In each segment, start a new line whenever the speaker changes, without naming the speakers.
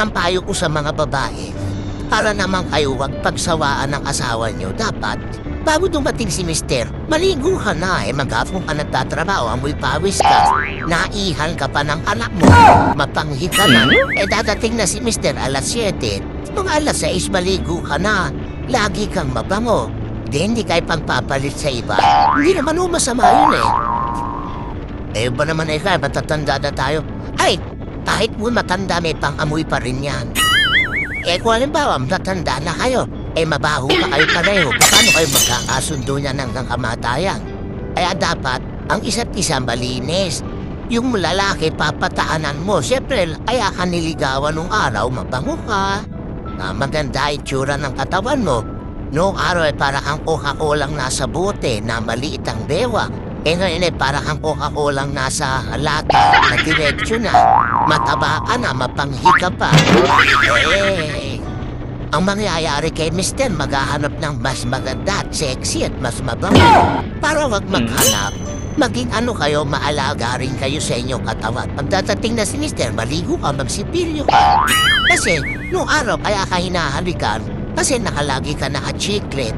Ang payo ko sa mga babae, para naman kayo wag pagsawaan ng asawa nyo, dapat, bago dumating si mister, maligo ka na maghapon ka nagtatrabaho, amoy pawis ka, naihan ka pa ng anak mo, mapanghi ka na, dadating na si mister alas 7, mga alas 6 maligo ka na, lagi kang mabango, hindi kayo pagpapalit sa iba, hindi naman masama yun ba naman matatanda na tayo, kahit mo matanda may pang-amoy pa rin yan. Kung halimbawa, matanda na kayo, mabaho pa kayo pareho, paano kayo magkakasundo niya ng kamatayan? Kaya dapat, ang isa't isa malinis. Yung lalaki, papataanan mo. Siyempre, kaya ka niligawan nung araw, mabango ka. Maganda itsura ng katawan mo. Noong araw para kang Coca-Colang nasa bote na maliit ang bewang. Ngayon para kang Coca-Colang nasa lata na diretsyo na. Mataba ka na, mapanghi ka pa. Ang mangyayari kay mister, maghahanap ng mas maganda at sexy at mas mabango. Para wag maghanap, maging kayo, maalaga rin kayo sa inyong katawan. Pagdadating na si mister, maligo ka, magsipilyo ka. Kasi, noong araw kaya ka hinahalikan, kasi nakalagi ka naka-chiclet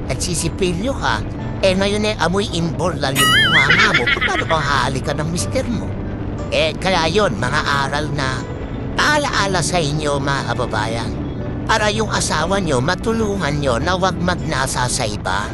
at sisipilyo ka. Ngayon amoy inborn lang yung mama mo. Paano kang hahalikan ng mister mo? Kaya yon mga aral na alaala sa inyo, mga kababayan. Para yung asawa nyo, matulungan nyo na wag magnasa sa iba.